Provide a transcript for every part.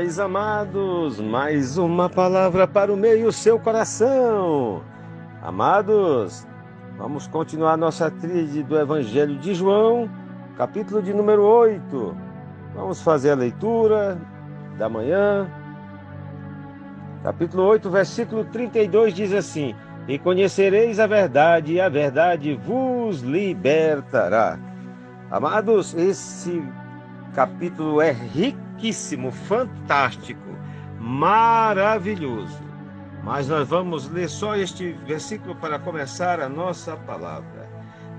paz, amados, mais uma palavra para o meio do seu coração. Amados, vamos continuar nossa tríade do Evangelho de João, capítulo de número 8. Vamos fazer a leitura da manhã. Capítulo 8, versículo 32 diz assim: E conhecereis a verdade, e a verdade vos libertará. Amados, esse capítulo é riquíssimo, fantástico, maravilhoso. Mas nós vamos ler só este versículo para começar a nossa palavra.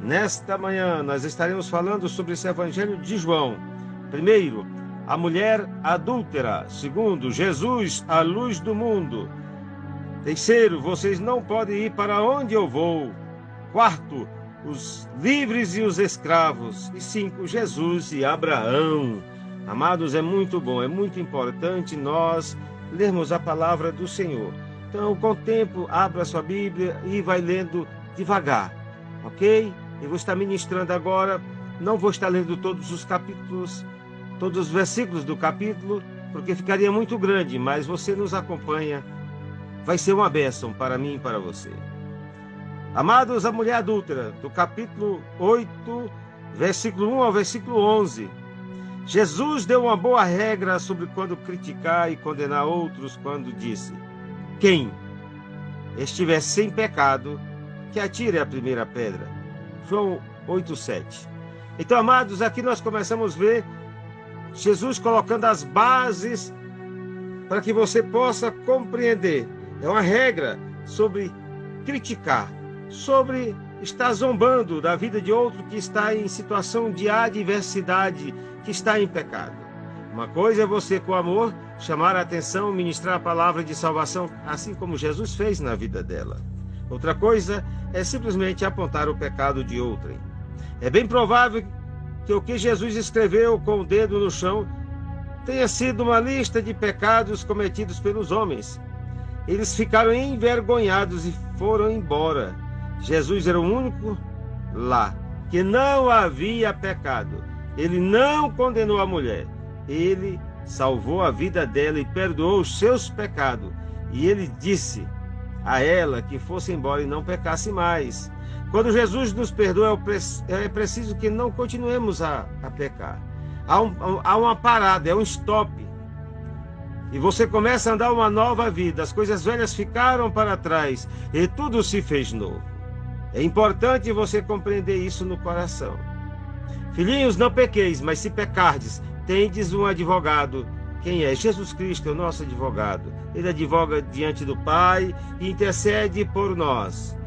Nesta manhã nós estaremos falando sobre esse Evangelho de João. Primeiro, a mulher adúltera. Segundo, Jesus, a luz do mundo. Terceiro, vocês não podem ir para onde eu vou. Quarto, os livres e os escravos. E 5, Jesus e Abraão. Amados, é muito bom, é muito importante nós lermos a palavra do Senhor. Então, com o tempo, abra sua Bíblia e vai lendo devagar, ok? Eu vou estar ministrando agora, não vou estar lendo todos os capítulos, todos os versículos do capítulo, porque ficaria muito grande, mas você nos acompanha, vai ser uma bênção para mim e para você. Amados, a mulher adúltera, do capítulo 8, versículo 1 ao versículo 11. Jesus deu uma boa regra sobre quando criticar e condenar outros, quando disse: quem estiver sem pecado, que atire a primeira pedra. João 8:7. Então, amados, aqui nós começamos a ver Jesus colocando as bases para que você possa compreender. É uma regra sobre criticar, sobre estar zombando da vida de outro que está em situação de adversidade, que está em pecado. Uma coisa é você, com amor, chamar a atenção, ministrar a palavra de salvação, assim como Jesus fez na vida dela. Outra coisa é simplesmente apontar o pecado de outrem. É bem provável que o que Jesus escreveu com o dedo no chão tenha sido uma lista de pecados cometidos pelos homens. Eles ficaram envergonhados e foram embora. Jesus era o único lá que não havia pecado. Ele não condenou a mulher. Ele salvou a vida dela e perdoou os seus pecados. E ele disse a ela que fosse embora e não pecasse mais. Quando Jesus nos perdoa, é preciso que não continuemos a pecar. Há uma parada, é um stop. E você começa a andar uma nova vida. As coisas velhas ficaram para trás e tudo se fez novo. É importante você compreender isso no coração. Filhinhos, não pequeis, mas se pecardes, tendes um advogado. Quem é? Jesus Cristo é o nosso advogado. Ele advoga diante do Pai e intercede por nós.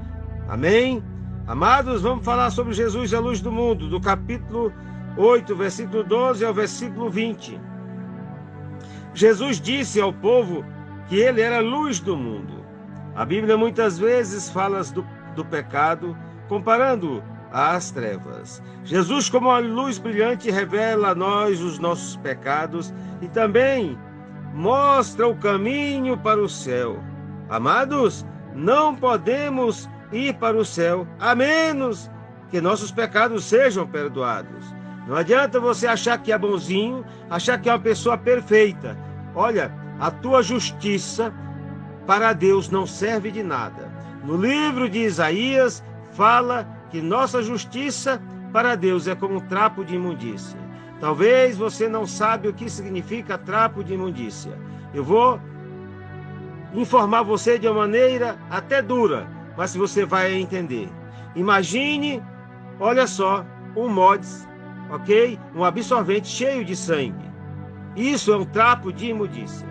Amém? Amados, vamos falar sobre Jesus, a luz do mundo, do capítulo 8, versículo 12 ao versículo 20. Jesus disse ao povo que ele era a luz do mundo. A Bíblia muitas vezes fala do pecado, comparando às trevas. Jesus, como uma luz brilhante, revela a nós os nossos pecados e também mostra o caminho para o céu. Amados, não podemos ir para o céu a menos que nossos pecados sejam perdoados. Não adianta você achar que é bonzinho, achar que é uma pessoa perfeita. Olha, a tua justiça para Deus não serve de nada. No livro de Isaías fala que nossa justiça para Deus é como um trapo de imundícia. Talvez você não sabe o que significa trapo de imundícia. Eu vou informar você de uma maneira até dura, mas você vai entender. Imagine, olha só, um mods, ok? Um absorvente cheio de sangue. Isso é um trapo de imundícia.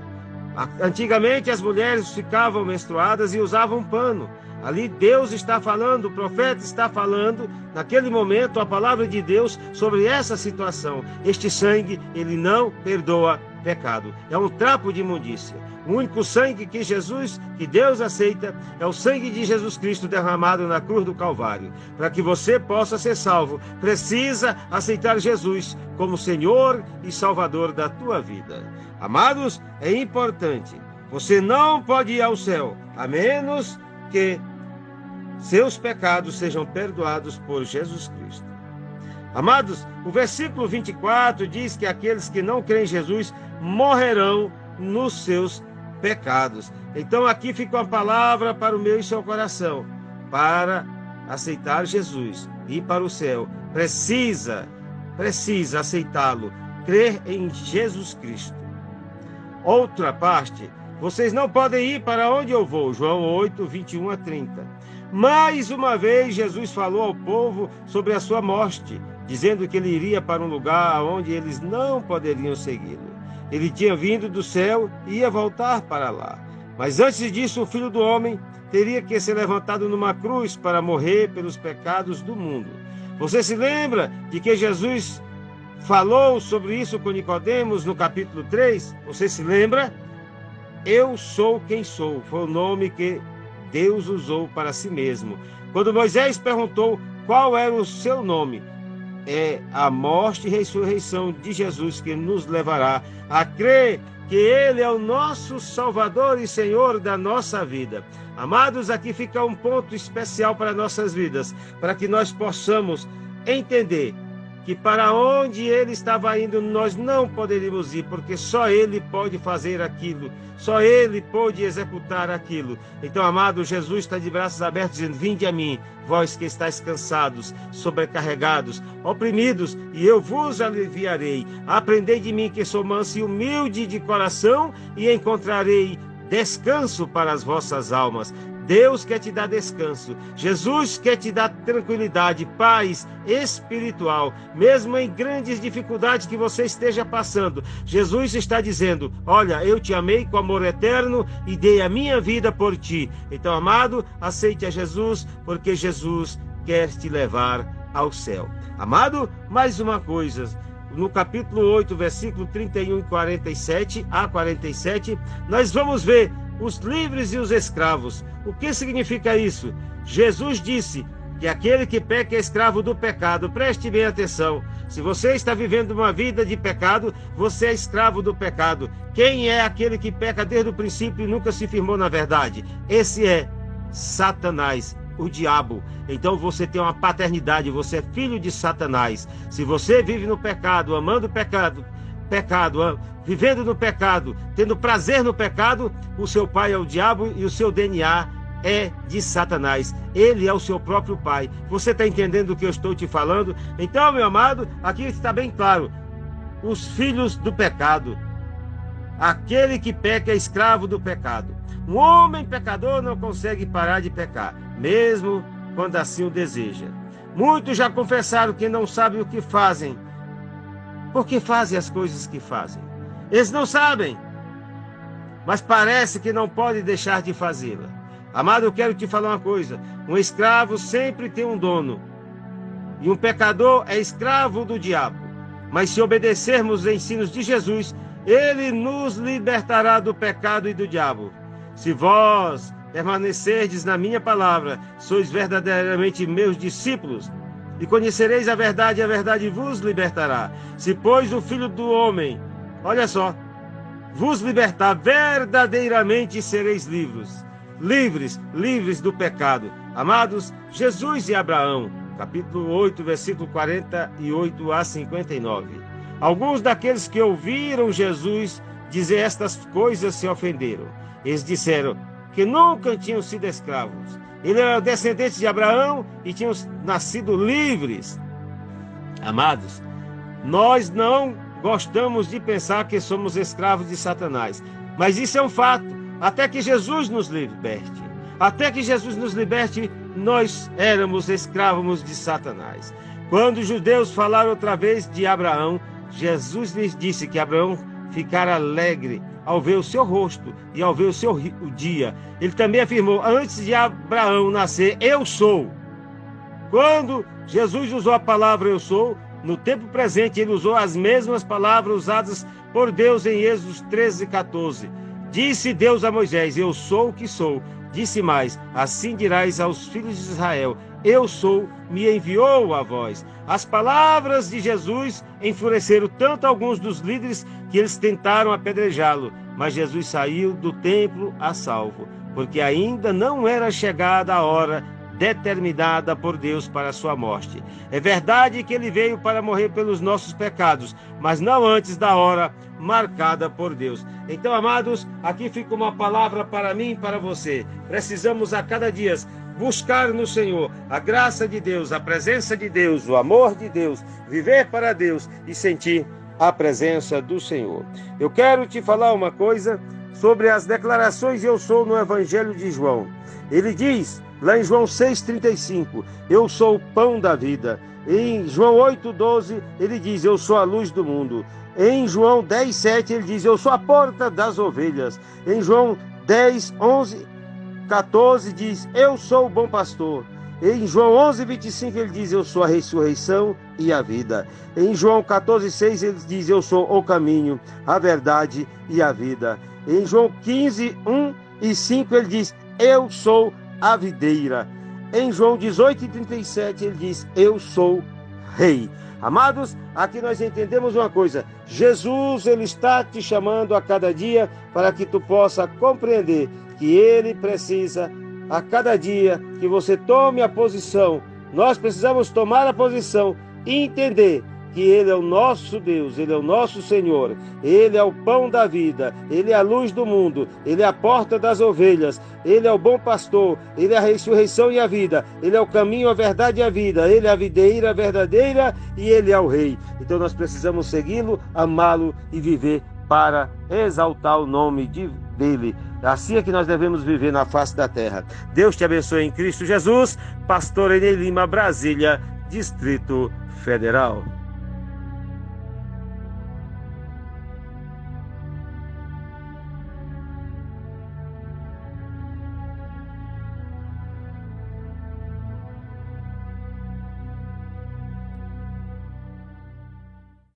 Antigamente as mulheres ficavam menstruadas e usavam pano. Ali Deus está falando, o profeta está falando, naquele momento, a palavra de Deus sobre essa situação. Este sangue, ele não perdoa pecado. É um trapo de imundícia. O único sangue que Deus aceita é o sangue de Jesus Cristo derramado na cruz do Calvário. Para que você possa ser salvo, precisa aceitar Jesus como Senhor e Salvador da tua vida. Amados, é importante. Você não pode ir ao céu, a menos que seus pecados sejam perdoados por Jesus Cristo. Amados, o versículo 24 diz que aqueles que não creem em Jesus morrerão nos seus pecados. Então aqui fica uma palavra para o meu e seu coração. Para aceitar Jesus e ir para o céu, precisa aceitá-lo, crer em Jesus Cristo. Outra parte, vocês não podem ir para onde eu vou, João 8, 21 a 30. Mais uma vez, Jesus falou ao povo sobre a sua morte, dizendo que ele iria para um lugar onde eles não poderiam segui-lo. Ele tinha vindo do céu e ia voltar para lá. Mas antes disso, o Filho do Homem teria que ser levantado numa cruz para morrer pelos pecados do mundo. Você se lembra de que Jesus falou sobre isso com Nicodemos no capítulo 3? Você se lembra? Eu sou quem sou. Foi o nome que Deus usou para si mesmo. Quando Moisés perguntou qual era o seu nome, é a morte e ressurreição de Jesus que nos levará a crer que Ele é o nosso Salvador e Senhor da nossa vida. Amados, aqui fica um ponto especial para nossas vidas, para que nós possamos entender que para onde Ele estava indo, nós não poderíamos ir, porque só Ele pode fazer aquilo, só Ele pode executar aquilo. Então, amado, Jesus está de braços abertos, dizendo: vinde a mim, vós que estáis cansados, sobrecarregados, oprimidos, e eu vos aliviarei. Aprendei de mim, que sou manso e humilde de coração, e encontrarei descanso para as vossas almas. Deus quer te dar descanso. Jesus quer te dar tranquilidade, paz espiritual, mesmo em grandes dificuldades que você esteja passando. Jesus está dizendo: olha, eu te amei com amor eterno e dei a minha vida por ti. Então, amado, aceite a Jesus, porque Jesus quer te levar ao céu. Amado, mais uma coisa. No capítulo 8, versículo 31 e 47 a 47, nós vamos ver os livres e os escravos. O que significa isso? Jesus disse que aquele que peca é escravo do pecado. Preste bem atenção. Se você está vivendo uma vida de pecado, você é escravo do pecado. Quem é aquele que peca desde o princípio e nunca se firmou na verdade? Esse é Satanás, o diabo. Então você tem uma paternidade, você é filho de Satanás. Se você vive no pecado, amando o pecado, vivendo no pecado, tendo prazer no pecado, o seu pai é o diabo e o seu DNA é de Satanás. Ele é o seu próprio pai. Você está entendendo o que eu estou te falando? Então, meu amado, aqui está bem claro: os filhos do pecado. Aquele que peca é escravo do pecado. Um homem pecador não consegue parar de pecar, mesmo quando assim o deseja. Muitos já confessaram que não sabem o que fazem. Por que fazem as coisas que fazem? Eles não sabem, mas parece que não podem deixar de fazê-la. Amado, eu quero te falar uma coisa: um escravo sempre tem um dono, e um pecador é escravo do diabo. Mas se obedecermos os ensinos de Jesus, Ele nos libertará do pecado e do diabo. Se vós permanecerdes na minha palavra, sois verdadeiramente meus discípulos, e conhecereis a verdade vos libertará. Se, pois, o Filho do Homem, olha só, vos libertar, verdadeiramente sereis livres do pecado. Amados, Jesus e Abraão, capítulo 8, versículo 48 a 59. Alguns daqueles que ouviram Jesus dizer estas coisas se ofenderam. Eles disseram que nunca tinham sido escravos. Ele era descendente de Abraão e tinham nascido livres. Amados, nós não gostamos de pensar que somos escravos de Satanás, mas isso é um fato. Até que Jesus nos liberte. Até que Jesus nos liberte, nós éramos escravos de Satanás. Quando os judeus falaram outra vez de Abraão, Jesus lhes disse que Abraão ficara alegre ao ver o seu rosto e ao ver o dia. Ele também afirmou: antes de Abraão nascer, eu sou. Quando Jesus usou a palavra eu sou, no tempo presente ele usou as mesmas palavras usadas por Deus em Êxodo 13:14. Disse Deus a Moisés: eu sou o que sou. Disse mais: assim dirás aos filhos de Israel: eu sou, me enviou a vós. As palavras de Jesus enfureceram tanto alguns dos líderes que eles tentaram apedrejá-lo, mas Jesus saiu do templo a salvo, porque ainda não era chegada a hora determinada por Deus para a sua morte. É verdade que ele veio para morrer pelos nossos pecados, mas não antes da hora marcada por Deus. Então, amados, aqui fica uma palavra para mim e para você. Precisamos a cada dia buscar no Senhor a graça de Deus, a presença de Deus, o amor de Deus, viver para Deus e sentir a presença do Senhor. Eu quero te falar uma coisa sobre as declarações eu sou no Evangelho de João. Ele diz, lá em João 6,35, eu sou o pão da vida. Em João 8,12, ele diz, eu sou a luz do mundo. Em João 10,7, ele diz, eu sou a porta das ovelhas. Em João 10,11,14, diz, eu sou o bom pastor. Em João 11,25, ele diz, eu sou a ressurreição e a vida. Em João 14,6, ele diz, eu sou o caminho, a verdade e a vida. Em João 15:1-5, ele diz, eu sou a videira. Em João 18:37, ele diz, eu sou rei. Amados, aqui nós entendemos uma coisa, Jesus, ele está te chamando a cada dia para que tu possa compreender que ele precisa, a cada dia, que você tome a posição. Nós precisamos tomar a posição e entender que ele é o nosso Deus, ele é o nosso Senhor, ele é o pão da vida, ele é a luz do mundo, ele é a porta das ovelhas, ele é o bom pastor, ele é a ressurreição e a vida, ele é o caminho, a verdade e a vida, ele é a videira verdadeira e ele é o rei. Então nós precisamos segui-lo, amá-lo e viver para exaltar o nome dele. Assim é que nós devemos viver na face da terra. Deus te abençoe em Cristo Jesus. Pastor Enei Lima, Brasília, Distrito Federal.